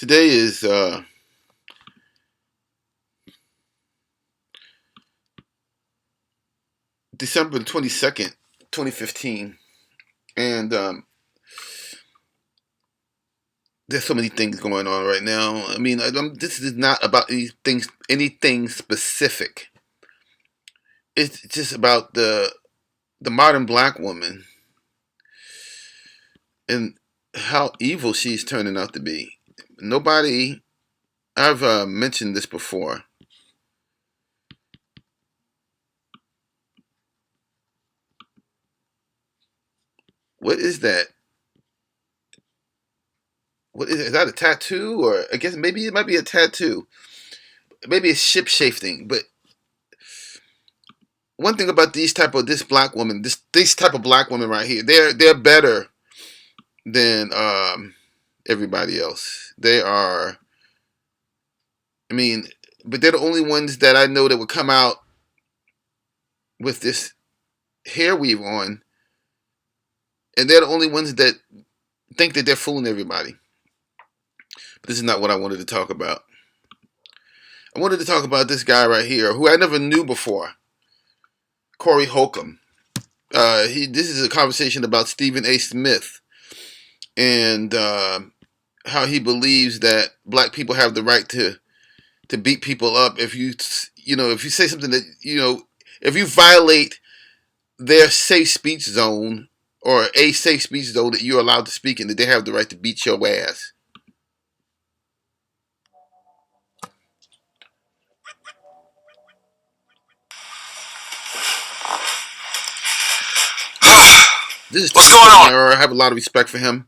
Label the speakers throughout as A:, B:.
A: Today is December the 22nd, 2015, and there's so many things going on right now. I mean, this is not about anything specific. It's just about the modern black woman and how evil she's turning out to be. Nobody, I've mentioned this before. What is that? What is that? A tattoo? Or I guess maybe it might be a tattoo. Maybe it's ship shifting. But one thing about this black woman, this type of black woman right here, they're better than everybody else. They are. I mean, but they're the only ones that I know that would come out with this hair weave on, and they're the only ones that think that they're fooling everybody. But this is not what I wanted to talk about. I wanted to talk about this guy right here, who I never knew before, Corey Holcomb. This is a conversation about Stephen A. Smith and how he believes that black people have the right to beat people up if you say something that if you violate their safe speech zone or a safe speech zone that you're allowed to speak in, that they have the right to beat your ass. This is
B: What's going on?
A: I have a lot of respect for him.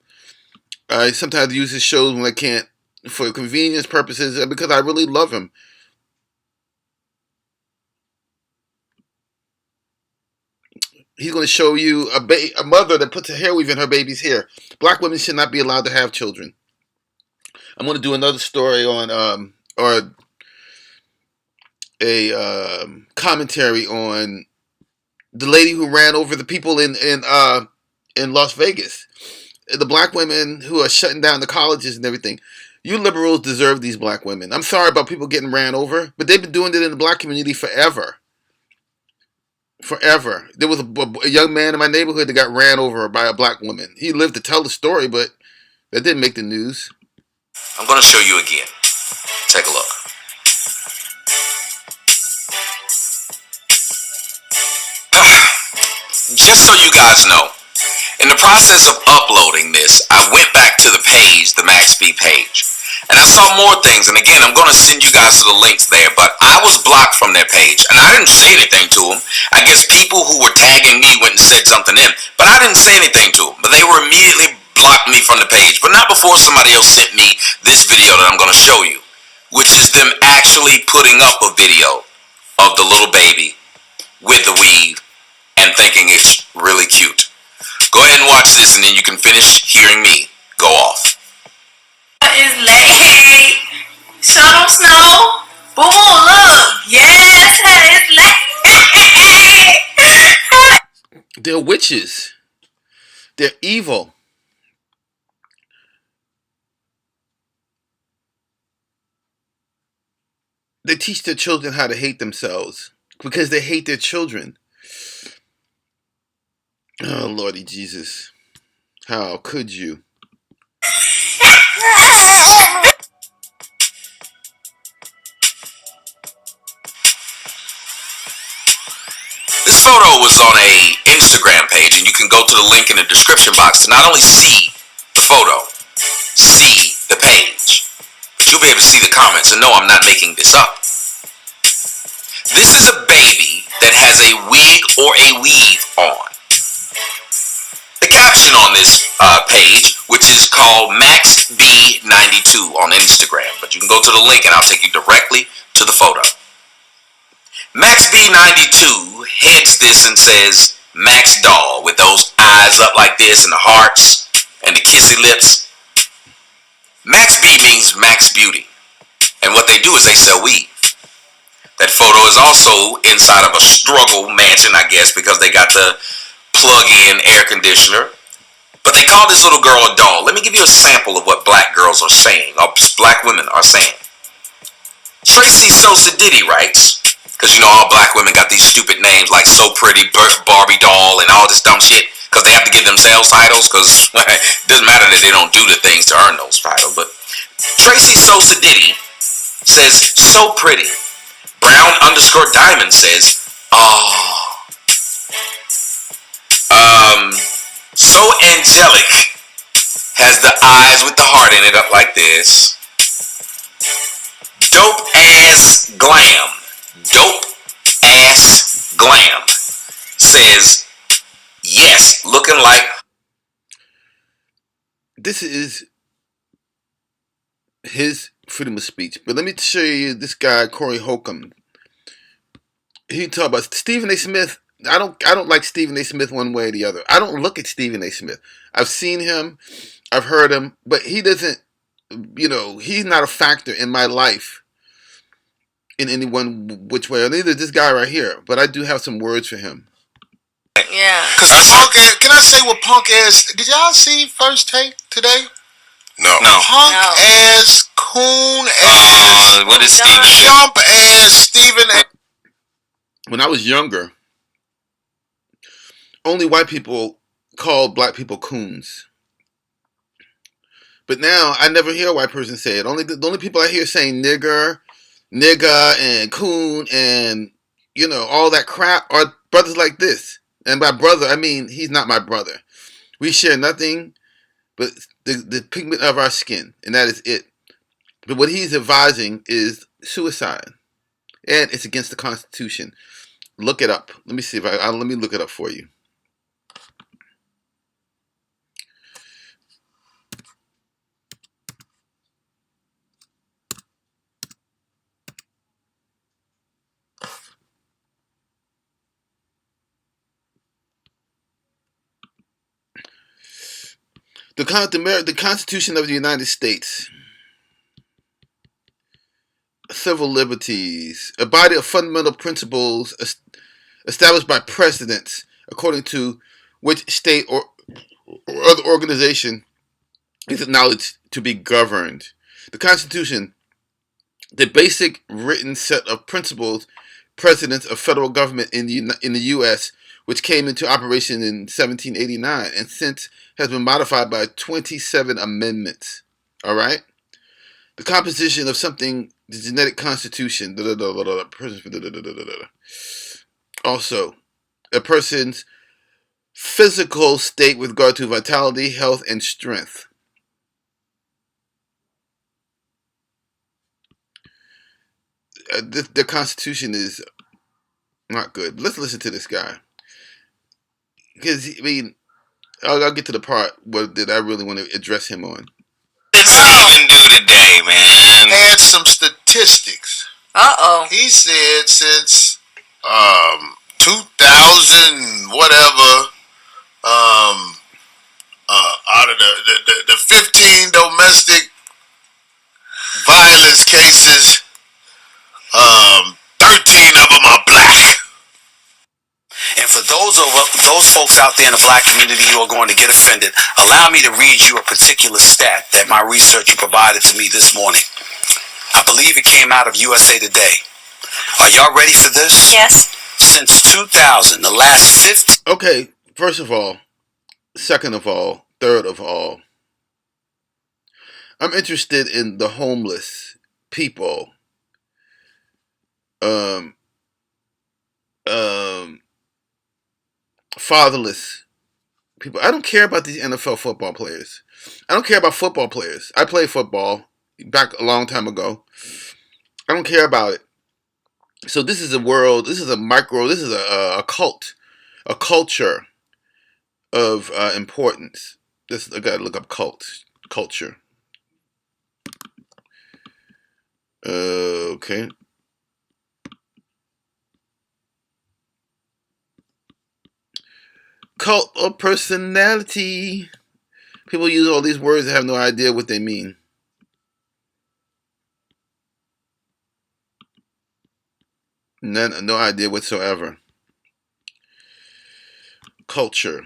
A: I sometimes use his shows when I can't for convenience purposes and because I really love him. He's going to show you a mother that puts a hair weave in her baby's hair. Black women should not be allowed to have children. I'm going to do another story on or a commentary on the lady who ran over the people in Las Vegas. The black women who are shutting down the colleges and everything. You liberals deserve these black women. I'm sorry about people getting ran over, but they've been doing it in the black community forever. Forever. There was a young man in my neighborhood that got ran over by a black woman. He lived to tell the story, but that didn't make the news.
B: I'm going to show you again. Take a look. Just so you guys know, in the process of uploading this, I went back to the page, the Max B page, and I saw more things. And again, I'm going to send you guys to the links there, but I was blocked from their page, and I didn't say anything to them. I guess people who were tagging me went and said something in, but I didn't say anything to them. But they were immediately blocked me from the page, but not before somebody else sent me this video that I'm going to show you, which is them actually putting up a video of the little baby with the weave and thinking it's really cute. Go ahead and watch this, and then you can finish hearing me go off.
C: It's late. Shut snow. Boom, look. Yes, it's late.
A: They're witches. They're evil. They teach their children how to hate themselves because they hate their children. Oh, Lordy Jesus. How could you?
B: This photo was on a Instagram page, and you can go to the link in the description box to not only see the photo, see the page, but you'll be able to see the comments. And no, I'm not making this up. This is a baby that has a wig or a weave on. The caption on this page, which is called MaxB92 on Instagram, but you can go to the link and I'll take you directly to the photo. MaxB92 heads this and says Max Doll with those eyes up like this and the hearts and the kissy lips. Max B means Max Beauty, and what they do is they sell weave. That photo is also inside of a struggle mansion, I guess, because they got the plug-in air conditioner But they call this little girl a doll. Let me give you a sample of what black girls are saying, or black women are saying. Tracy Sosa Diddy writes, because all black women got these stupid names like So Pretty, Barbie Doll, and all this dumb shit, because they have to give themselves titles, because it doesn't matter that they don't do the things to earn those titles. But Tracy Sosa Diddy says, so pretty. Brown underscore Diamond says, oh. So angelic has the eyes with the heart in it up like this. Dope ass glam. Dope ass glam says, yes, looking like.
A: This is his freedom of speech. But let me show you this guy, Corey Holcomb. He talk about Stephen A. Smith. I don't like Stephen A. Smith one way or the other. I don't look at Stephen A. Smith. I've seen him, I've heard him, but he doesn't, he's not a factor in my life in any one which way. Or neither this guy right here, but I do have some words for him.
C: Yeah.
D: Can I say what punk ass? Did y'all see First Take today?
B: No.
D: Punk ass, coon ass.
B: What is Stephen?
D: Chump ass, Stephen A.
A: When I was younger, only white people called black people coons. But now I never hear a white person say it. The only people I hear saying nigga, and coon, and all that crap are brothers like this. And by brother, I mean he's not my brother. We share nothing but the pigment of our skin, and that is it. But what he's advising is suicide, and it's against the Constitution. Look it up. Let me see if let me look it up for you. The Constitution of the United States, civil liberties, a body of fundamental principles established by precedents, according to which state or other organization is acknowledged to be governed. The Constitution, the basic written set of principles, precedents of federal government in the U.S., which came into operation in 1789 and since has been modified by 27 amendments. All right? The composition of something, the genetic constitution, also, a person's physical state with regard to vitality, health, and strength. The Constitution is not good. Let's listen to this guy. Because, I'll get to the part that I really want to address him on.
B: What did Stephen do today, man?
D: Had some statistics. He said since 2000 whatever, out of the 15 domestic violence cases, 13 of them are black.
E: And for those folks out there in the black community who are going to get offended, allow me to read you a particular stat that my researcher provided to me this morning. I believe it came out of USA Today. Are y'all ready for this?
C: Yes.
E: Since 2000, the last 50...
A: Okay, first of all, second of all, third of all, I'm interested in the homeless people. Fatherless people. I don't care about these NFL football players. I don't care about football players. I played football back a long time ago. I don't care about it. So this is a world, this is a cult, a culture of importance. I gotta look up culture. Okay. Cult of personality. People use all these words and have no idea what they mean. No idea whatsoever. Culture.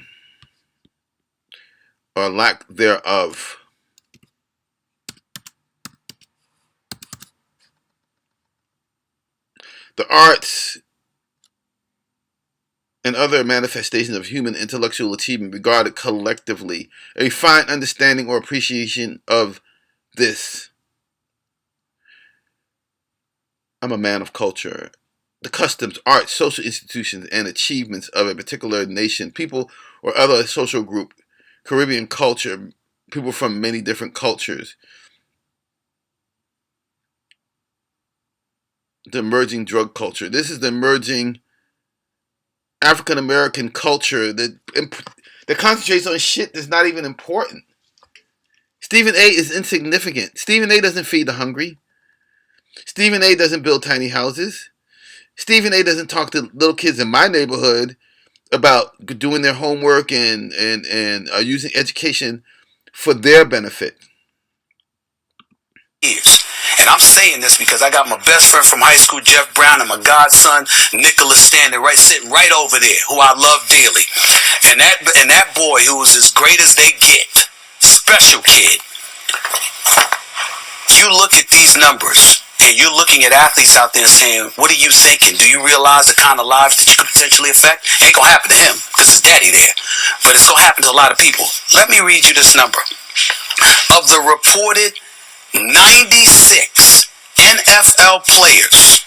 A: or lack thereof. The arts and other manifestations of human intellectual achievement regarded collectively, a refined understanding or appreciation of this. I'm a man of culture. The customs, arts, social institutions, and achievements of a particular nation, people, or other social group, Caribbean culture, people from many different cultures. The emerging drug culture. This is the emerging African American culture that concentrates on shit that's not even important. Stephen A is insignificant. Stephen A doesn't feed the hungry. Stephen A doesn't build tiny houses. Stephen A doesn't talk to little kids in my neighborhood about doing their homework and using education for their benefit.
E: And I'm saying this because I got my best friend from high school, Jeff Brown, and my godson, Nicholas, sitting right over there, who I love dearly. And that boy who was as great as they get, special kid. You look at these numbers, and you're looking at athletes out there saying, what are you thinking? Do you realize the kind of lives that you could potentially affect? It ain't gonna happen to him, because his daddy there. But it's gonna happen to a lot of people. Let me read you this number. Of the reported 96 NFL players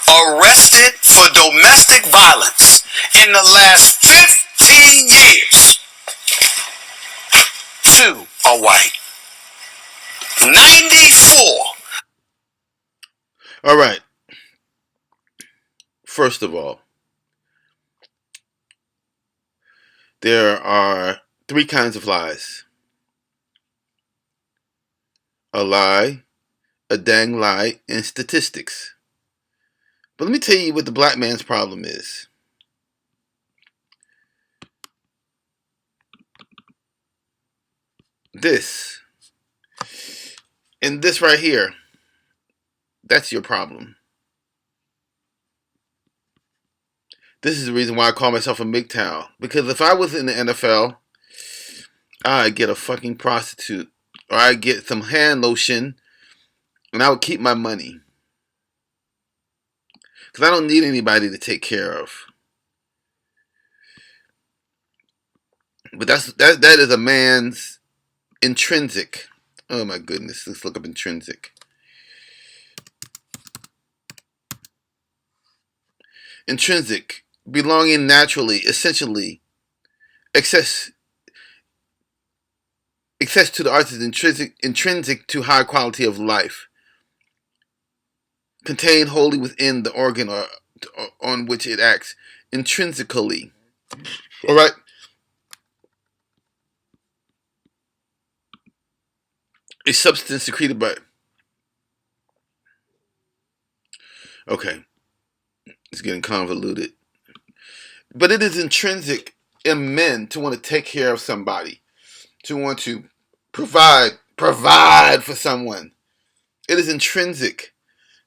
E: arrested for domestic violence in the last 15 years, 2 are white. 94.
A: All right. First of all, there are 3 kinds of lies. A lie, a dang lie, and statistics. But let me tell you what the black man's problem is. This. And this right here. That's your problem. This is the reason why I call myself a MGTOW. Because if I was in the NFL, I'd get a fucking prostitute. Or I'd get some hand lotion. And I would keep my money. Because I don't need anybody to take care of. But that is a man's intrinsic. Oh my goodness. Let's look up intrinsic. Intrinsic. Belonging naturally, essentially. Access to the arts is intrinsic to high quality of life. Contained wholly within the organ or on which it acts. Intrinsically. Alright? A substance secreted by... Okay. It's getting convoluted. But it is intrinsic in men to want to take care of somebody. To want to provide for someone. It is intrinsic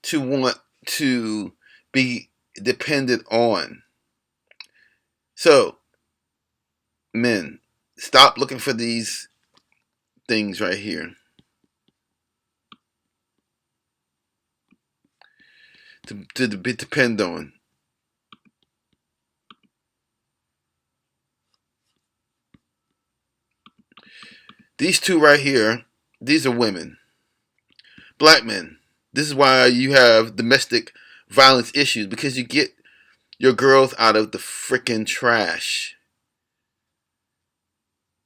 A: to want to be dependent on. So, men, stop looking for these things right here. To depend on. These 2 right here, these are women. Black men. This is why you have domestic violence issues. Because you get your girls out of the freaking trash.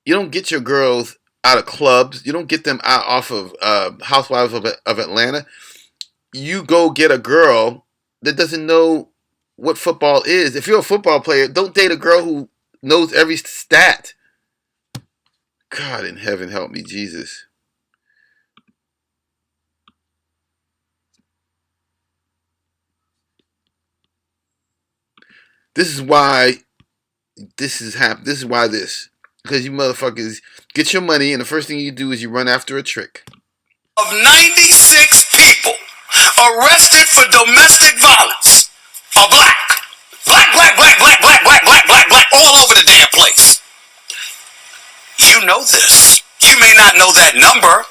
A: You don't get your girls out of clubs. You don't get them out off of Housewives of Atlanta. You go get a girl that doesn't know what football is. If you're a football player, don't date a girl who knows every stat. God in heaven, help me, Jesus. This is why this is happening. This is why this. Because you motherfuckers get your money and the first thing you do is you run after a trick.
E: Of 96 people arrested for domestic violence are black. Black, all over the damn place. You know this. You may not know that number,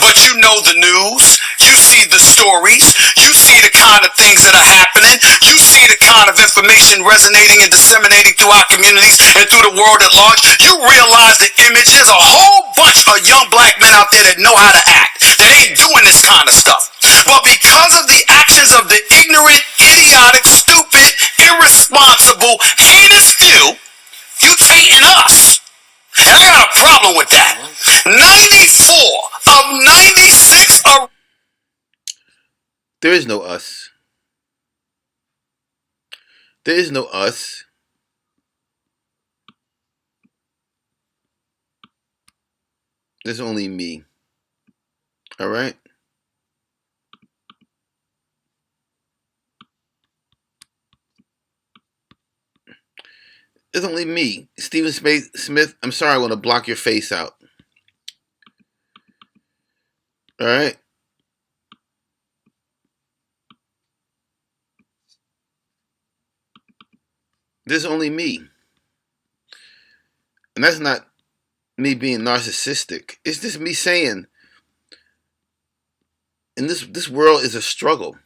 E: but you know the news, you see the stories, you see the kind of things that are happening, you see the kind of information resonating and disseminating through our communities and through the world at large. You realize the image. There's a whole bunch of young black men out there that know how to act, that ain't doing this kind of stuff. But because of the actions of the ignorant, idiotic, stupid, irresponsible, heinous few, you tainting us. And I got a problem with that. 94 of 96 are...
A: There is no us. There is no us. There's only me. All right? There's only me. Stephen Smith, I'm sorry, I want to block your face out. All right? There's only me. And that's not me being narcissistic. It's just me saying, and this world is a struggle.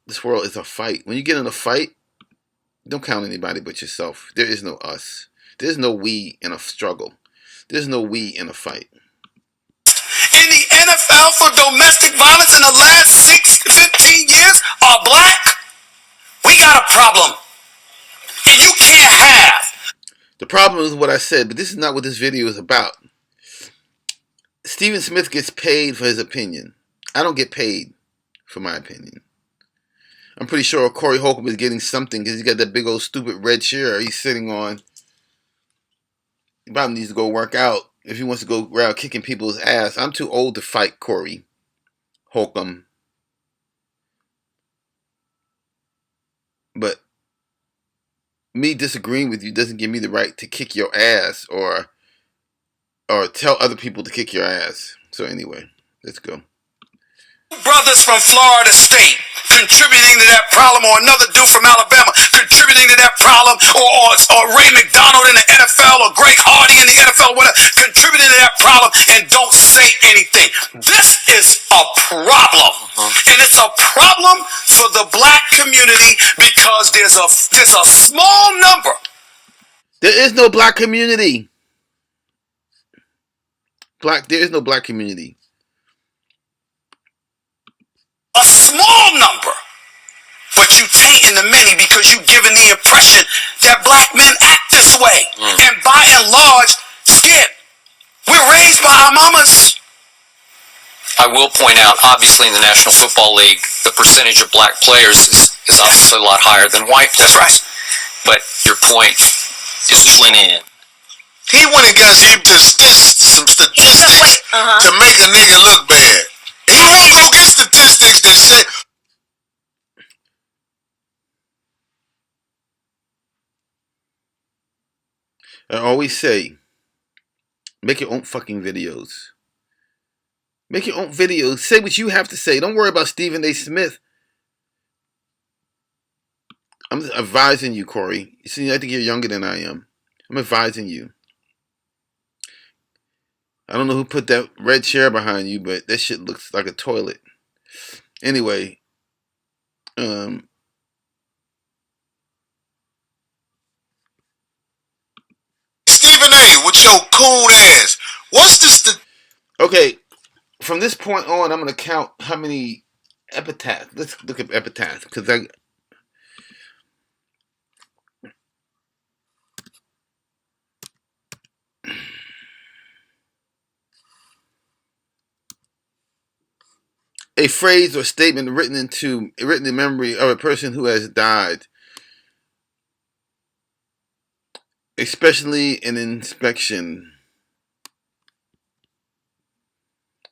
A: This world is a fight. When you get in a fight, don't count anybody but yourself. There is no us. There's no we in a struggle. There's no we in a fight.
E: In the NFL for domestic violence in the last 15 years are black. We got a problem. And you can't have.
A: The problem is what I said, but this is not what this video is about. Stephen Smith gets paid for his opinion. I don't get paid for my opinion. I'm pretty sure Corey Holcomb is getting something because he's got that big old stupid red chair he's sitting on. He probably needs to go work out if he wants to go around kicking people's ass. I'm too old to fight Corey Holcomb. But me disagreeing with you doesn't give me the right to kick your ass or tell other people to kick your ass. So anyway, let's go.
E: Brothers from Florida State contributing to that problem, or another dude from Alabama contributing to that problem, or Ray McDonald in the NFL, or Greg Hardy in the NFL, whatever, contributing to that problem and don't say anything. This is a problem. And it's a problem for the black community because there's a small number.
A: There is no black community. There is no black community.
E: A small number. But you tainting the many because you giving the impression that black men act this way. And by and large, Skip, we're raised by our mamas.
F: I will point out, obviously, in the National Football League, the percentage of black players is obviously a lot higher than white players.
E: That's right.
F: But your point is plenty in.
D: He went and got some statistics to make a nigga look bad. You won't go get statistics that say...
A: I always say, make your own fucking videos. Make your own videos. Say what you have to say. Don't worry about Stephen A. Smith. I'm advising you, Corey. You see, I think you're younger than I am. I'm advising you. I don't know who put that red chair behind you, but that shit looks like a toilet. Anyway,
D: Stephen A. with your coon ass. What's the...
A: Okay, from this point on, I'm going to count how many epitaphs. Let's look at epitaphs, because a phrase or statement written in memory of a person who has died, especially an inspection.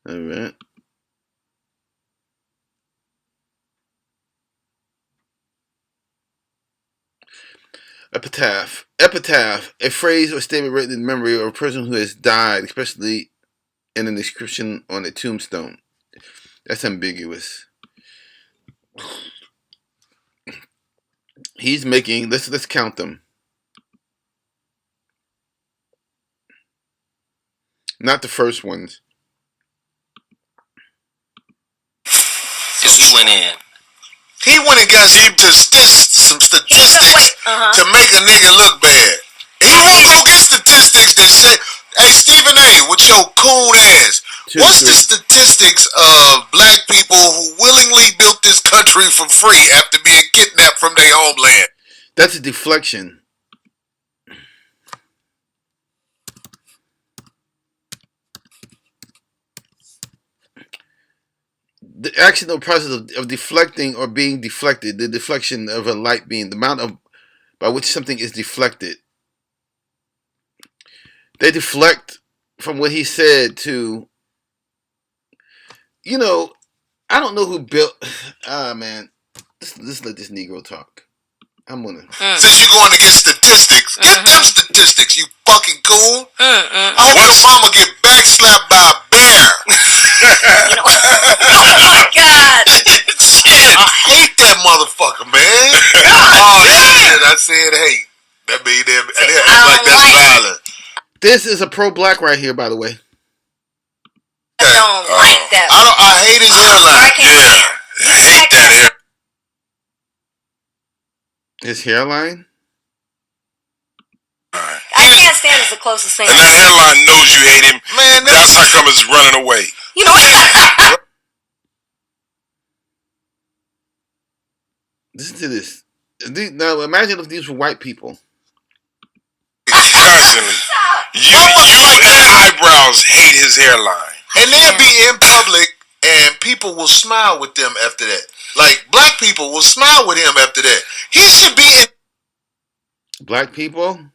A: All right. Epitaph, a phrase or statement written in memory of a person who has died, especially in an inscription on a tombstone. That's ambiguous. He's making, let's count them. Not the first ones.
B: Because he went in.
D: He went and got some statistics to make a nigga look bad. He won't go get statistics that say, hey, Stephen A., with your coon ass, what's the statistics of black people who willingly built this country for free after being kidnapped from their homeland?
A: That's a deflection. The accidental process of deflecting or being deflected, the deflection of a light beam, the amount of by which something is deflected. They deflect from what he said to, you know, I don't know who built. Man, let's let this Negro talk. I'm gonna.
D: Since you're going to get statistics, get them statistics, you fucking coon. I hope your mama get backslapped by a bear.
C: Oh my God!
D: Shit, I hate that motherfucker, man. Oh shit! I said hate. That mean they act like that's violent.
A: This is a pro-black right here, by the way.
C: I don't like that.
D: I hate his hairline.
C: Yeah, I hate that hair.
A: His hairline?
C: I can't stand is the closest thing.
G: And that hairline knows you hate him. Man, that's how come it's running away.
C: You know what?
A: Listen to this. Now imagine if these were white people.
G: Constantly. You and eyebrows hate his hairline.
D: And they'll be in public and people will smile with them after that. Like, black people will smile with him after that. He should be in
A: Black people?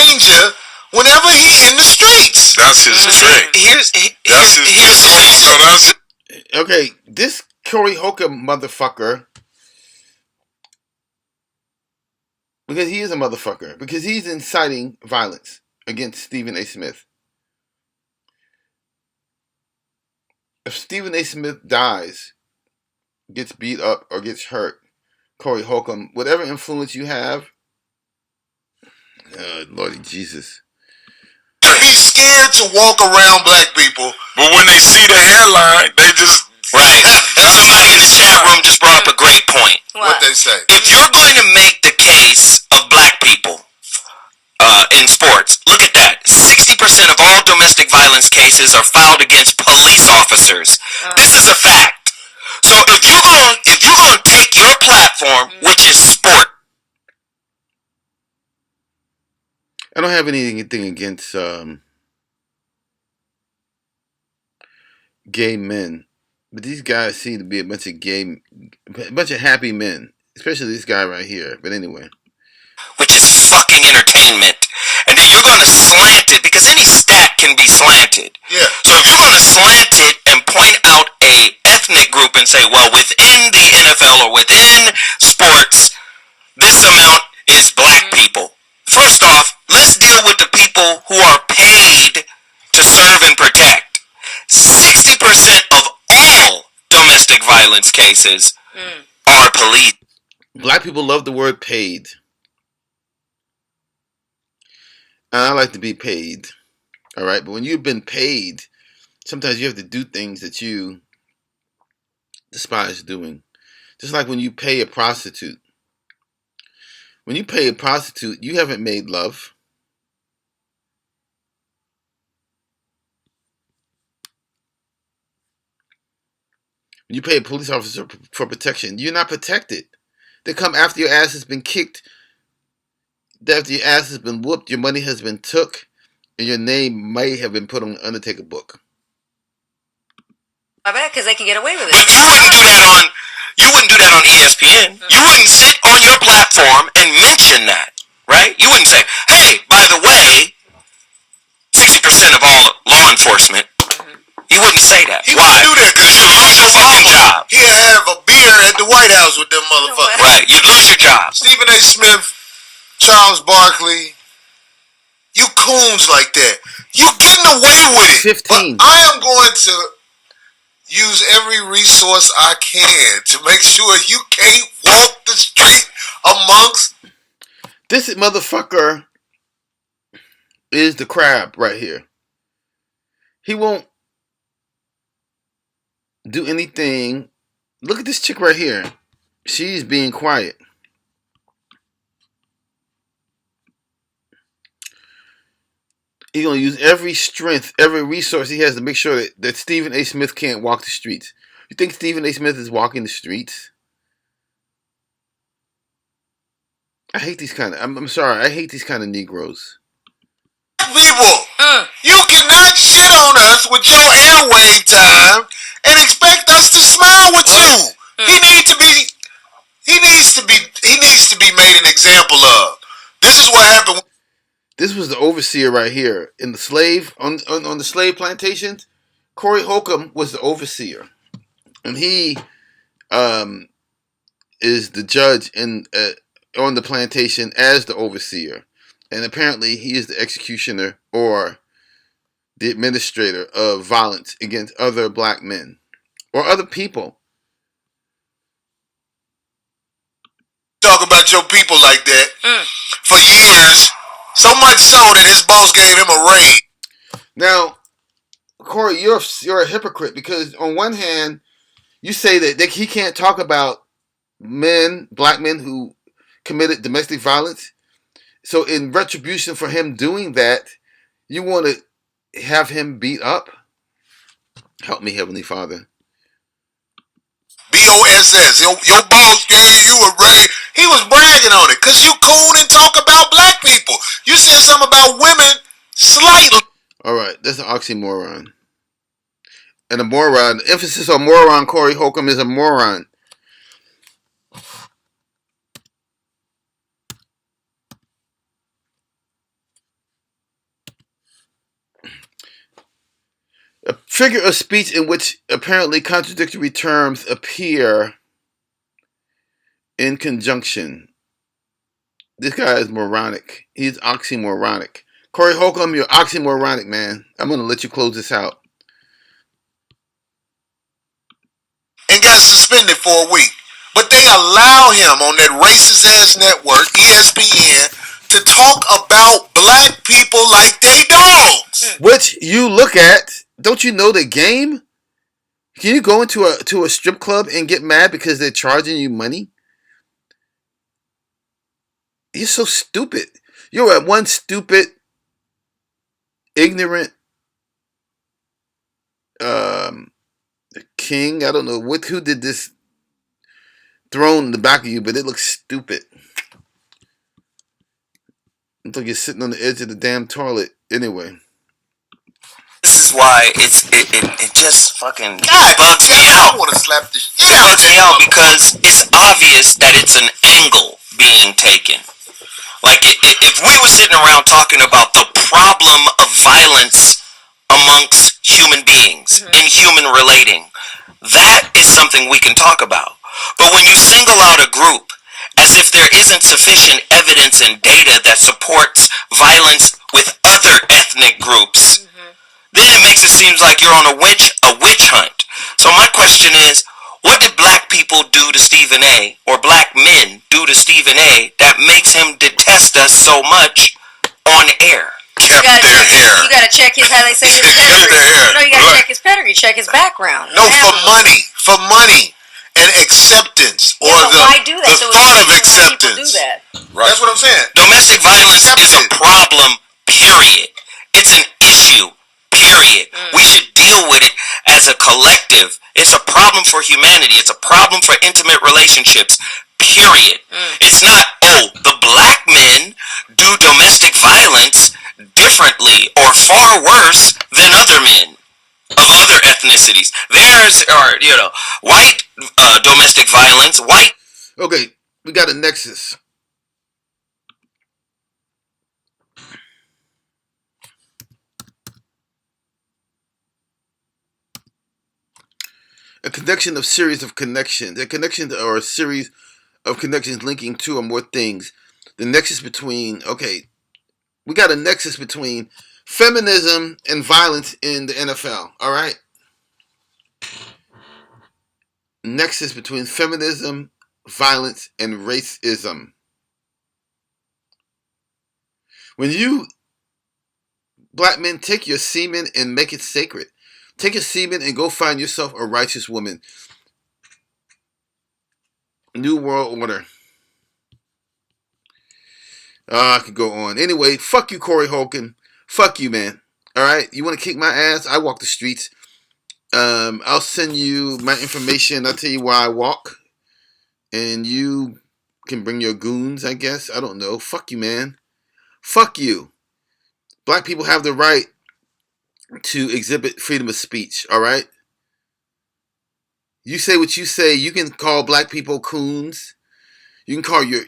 D: danger whenever he in the streets.
G: That's his trick. That's his
A: Okay, this Corey Holcomb motherfucker, because he is a motherfucker, because he's inciting violence against Stephen A. Smith. If Stephen A. Smith dies, gets beat up, or gets hurt, Corey Holcomb, whatever influence you have, Lordy Jesus.
D: Be scared to walk around black people.
G: But when they see the hairline, they just...
B: Right. And somebody in the chat room just brought up a great point.
D: What they say?
B: If you're going to make the case of black people in sports, look at that. 60% of all domestic violence cases are filed against police officers. This is a fact. So if you're going to take your platform, which is sport.
A: I don't have anything against gay men, but these guys seem to be a bunch of happy men, especially this guy right here. But anyway,
B: which is fucking entertainment, and then you're going to slant it because any stat can be slanted.
D: Yeah.
B: So if you're going to slant it and point out a ethnic group and say, well, within the NFL or within sports, this amount is black people. First off, let's deal with the people who are paid to serve and protect. 60% of all domestic violence cases are police.
A: Black people love the word paid. And I like to be paid. All right. But when you've been paid, sometimes you have to do things that you despise doing. Just like when you pay a prostitute. When you pay a prostitute, you haven't made love. When you pay a police officer for protection, you're not protected. They come after your ass has been kicked, after your ass has been whooped, your money has been took, and your name may have been put on an Undertaker book.
C: I bet because they can get away with it.
B: But you wouldn't do that on ESPN. You wouldn't sit on your platform and mention that, right? You wouldn't say, hey, by the way, 60% of all law enforcement. He wouldn't say that.
D: He
B: Why?
D: wouldn't do that because
B: You'd lose your fucking job.
D: He'd have a beer at the White House with them motherfuckers.
B: Right, you'd lose your job.
D: Stephen A. Smith, Charles Barkley, you coons like that. You getting away with it.
A: 15.
D: But I am going to use every resource I can to make sure you can't walk the street amongst
A: this motherfucker is the crab right here. He won't do anything. Look at this chick right here. She's being quiet. He's going to use every strength, every resource he has to make sure that Stephen A. Smith can't walk the streets. You think Stephen A. Smith is walking the streets? I hate these kind of... I'm sorry. I hate these kind of Negroes.
D: People, you cannot shit on us with your airwave time and expect us to smile with you. He needs to be made an example of. This is what happened.
A: This was the overseer right here in the slave on the slave plantations. Corey Holcomb was the overseer, and he is the judge on the plantation as the overseer, and apparently he is the executioner or the administrator of violence against other black men or other people.
D: Talk about your people like that for years. So much so that his boss gave him a raise.
A: Now, Corey, you're a hypocrite because on one hand, you say that he can't talk about black men who committed domestic violence. So in retribution for him doing that, you want to have him beat up? Help me, Heavenly Father.
D: BOSS. Your boss gave you a raise. He was bragging on it because you cool and talk about black people. You said something about women slightly.
A: All right, that's an oxymoron. And a moron. Emphasis on moron. Corey Holcomb is a moron. A figure of speech in which apparently contradictory terms appear in conjunction. This guy is moronic. He's oxymoronic. Corey Holcomb, you're oxymoronic, man. I'm going to let you close this out.
D: And got suspended for a week. But they allow him on that racist ass network, ESPN, to talk about black people like they dogs.
A: Which you look at. Don't you know the game? Can you go into a strip club and get mad because they're charging you money? You're so stupid. You're at one stupid, ignorant king. I don't know who did this throne in the back of you, but it looks stupid. It's like you're sitting on the edge of the damn toilet. Anyway.
B: This is why it just fucking bugs me out.
D: I want to slap this shit
B: It
D: out.
B: bugs me out because it's obvious that it's an angle being taken. Like, if we were sitting around talking about the problem of violence amongst human beings in human relating, that is something we can talk about. But when you single out a group as if there isn't sufficient evidence and data that supports violence with other ethnic groups, then it makes it seem like you're on a witch hunt. So my question is, what did black people do to Stephen A, or black men do to Stephen A, that makes him detest us so much on air?
D: Kept their hair.
C: You gotta check his, how they say his pedigree. No, you gotta check his pedigree, check his background.
D: No, for money and acceptance, or
C: why do that?
D: the thought of acceptance.
C: Do that.
D: Right. That's what I'm saying.
B: Domestic violence is a problem, period. It's an issue, period. We should deal with it as a collective. It's a problem for humanity. It's a problem for intimate relationships, period. It's not, the black men do domestic violence differently or far worse than other men of other ethnicities. Theirs are, white domestic violence, white.
A: Okay, we got a nexus. A connection of series of connections. A connection or a series of connections linking two or more things. The nexus between, we got a nexus between feminism and violence in the NFL, all right? Nexus between feminism, violence, and racism. When you Black men, take your semen and make it sacred. Take your semen and go find yourself a righteous woman. New World Order. I could go on. Anyway, fuck you, Corey Holcomb. Fuck you, man. All right, you want to kick my ass? I walk the streets. I'll send you my information. I'll tell you where I walk, and you can bring your goons. I guess I don't know. Fuck you, man. Fuck you. Black people have the right to exhibit freedom of speech. All right. You say what you say. You can call black people coons. You can call your.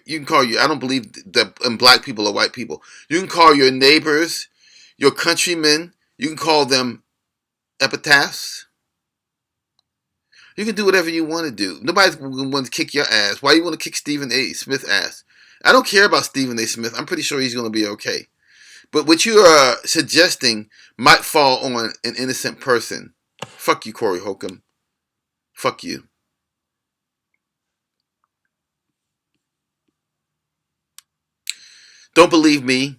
A: I don't believe that black people are white people. You can call your neighbors, your countrymen. You can call them epitaphs. You can do whatever you want to do. Nobody's going to kick your ass. Why you want to kick Stephen A. Smith's ass? I don't care about Stephen A. Smith. I'm pretty sure he's going to be okay. But what you are suggesting might fall on an innocent person. Fuck you, Corey Holcomb. Fuck you. Don't believe me.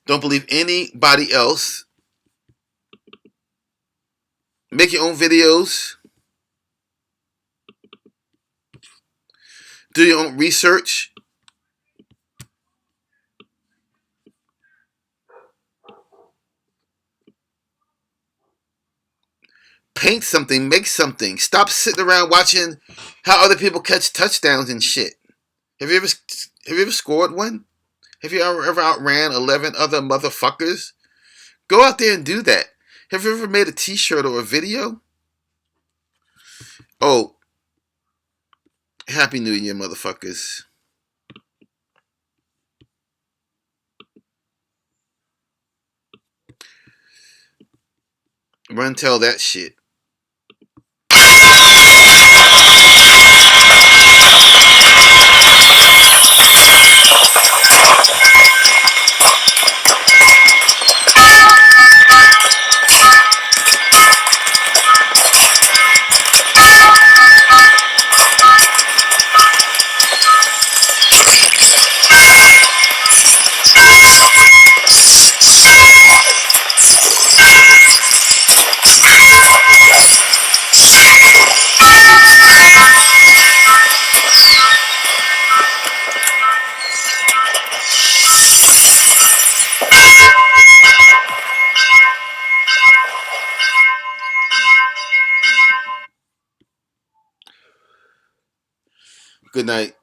A: Don't believe anybody else. Make your own videos. Do your own research. Paint something. Make something. Stop sitting around watching how other people catch touchdowns and shit. Have you ever scored one? Have you ever outran 11 other motherfuckers? Go out there and do that. Have you ever made a t-shirt or a video? Oh, Happy New Year, motherfuckers. Run tell that shit. Good night.